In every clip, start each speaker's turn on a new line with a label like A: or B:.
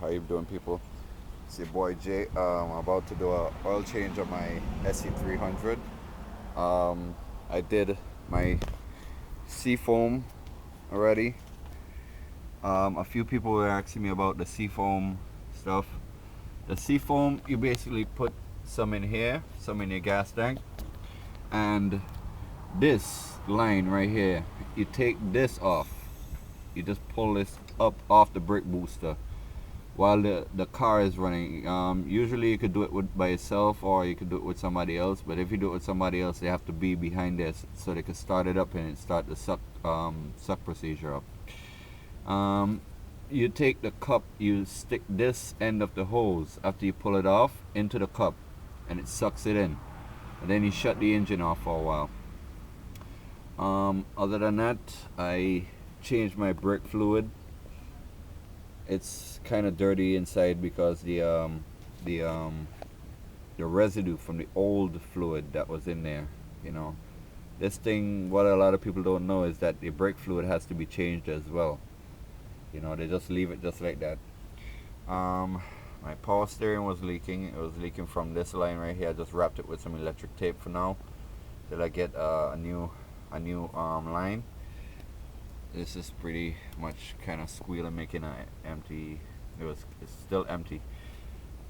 A: How you doing, people? It's your boy Jay. I'm about to do a oil change on my SC300. I did my Seafoam already. A few people were asking me about the Seafoam stuff. The Seafoam, you basically put some in here, some in your gas tank, and this line right here, you take this off. You just pull this up off the brake booster while the car is running. Usually you could do it by yourself, or you could do it with somebody else, but if you do it with somebody else, they have to be behind this so they can start it up and start the suck procedure up. You take the cup, you stick this end of the hose after you pull it off into the cup, and it sucks it in, and then you shut the engine off for a while. Other than that, I changed my brake fluid. It's kind of dirty inside because the residue from the old fluid that was in there, this thing, what a lot of people don't know is that the brake fluid has to be changed as well. They just leave it just like that. My power steering was leaking. It was leaking from this line right here. I just wrapped it with some electric tape for now till I get a new line. This is pretty much kind of squealing, making an empty. It's still empty.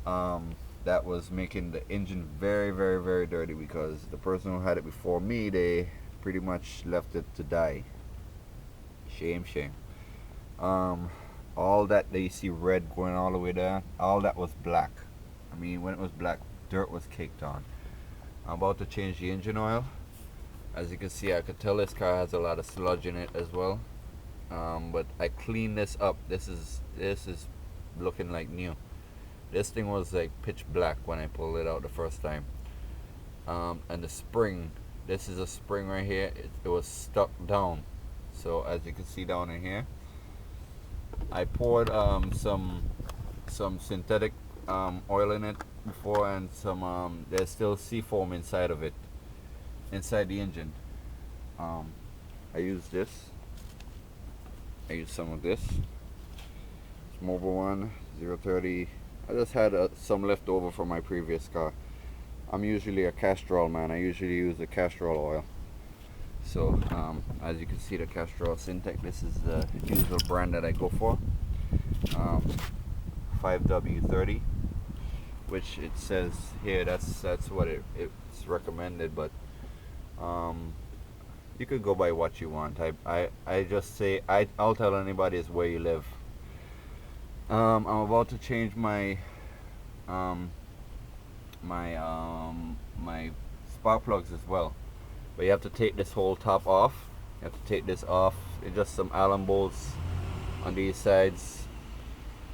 A: That was making the engine very, very, very dirty because the person who had it before me, they pretty much left it to die. Shame. All that you see red going all the way there, all that was black. I mean, when it was black, dirt was caked on. I'm about to change the engine oil. As you can see, I could tell this car has a lot of sludge in it as well. But I cleaned this up. This is looking like new. This thing was like pitch black when I pulled it out the first time. And the spring, this is a spring right here. It was stuck down. So as you can see down in here, I poured some synthetic oil in it before, and there's still Seafoam inside of it, inside the engine. I use this. I use some of this. It's Mobile One 030. I just had some left over from my previous car. I'm usually a Castrol man. I usually use the Castrol oil. So as you can see, the Castrol Syntec, this is the usual brand that I go for. 5W30, which it says here, that's what it's recommended, but you could go by what you want. I just say, I'll tell anybody it's where you live. I'm about to change my my spark plugs as well, but you have to take this whole top off. You have to take this off. It's just some Allen bolts on these sides,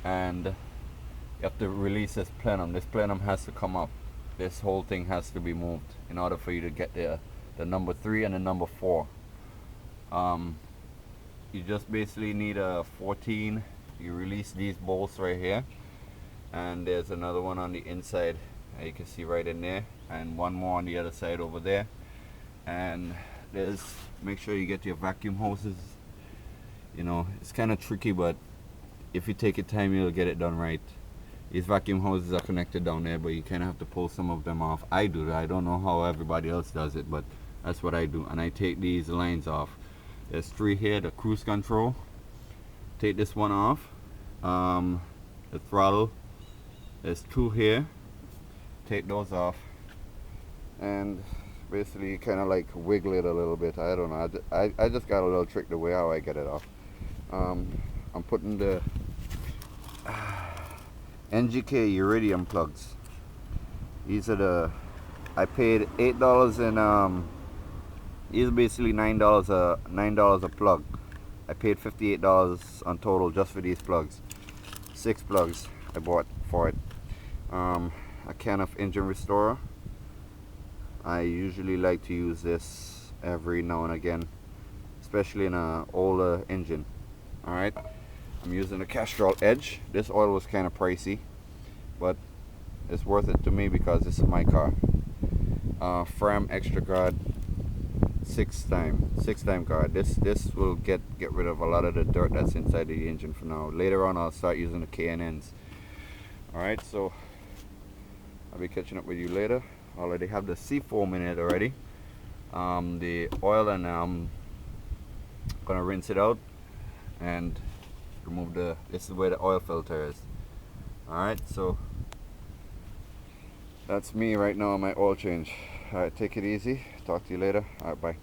A: and you have to release this plenum. This plenum has to come up. This whole thing has to be moved in order for you to get the number 3 and the number 4. You just basically need a 14. You release these bolts right here, and there's another one on the inside, you can see right in there, and one more on the other side over there. And make sure you get your vacuum hoses. It's kind of tricky, but if you take your time, you'll get it done right. These vacuum hoses are connected down there, but you kind of have to pull some of them off. I do that. I don't know how everybody else does it, but that's what I do. And I take these lines off. There's 3 here, the cruise control. Take this one off. The throttle, there's 2 here. Take those off, and basically kind of like wiggle it a little bit. I don't know, I just got a little trick the way how I get it off. I'm putting the NGK iridium plugs. These are I paid $8 and these are basically $9 a plug. I paid $58 on total just for these plugs. 6 plugs I bought for it. A can of engine restorer. I usually like to use this every now and again, especially in an older engine. Alright, I'm using a Castrol Edge. This oil was kind of pricey, but it's worth it to me because this is my car. Fram Extra Guard 6-time guard. This will get rid of a lot of the dirt that's inside the engine for now. Later on I'll start using the K&Ns. Alright, so I'll be catching up with you later. I already have the Seafoam in it already. The oil, and I'm gonna rinse it out and remove this is where the oil filter is. Alright, so that's me right now on my oil change. Alright, take it easy. Talk to you later. Alright, bye.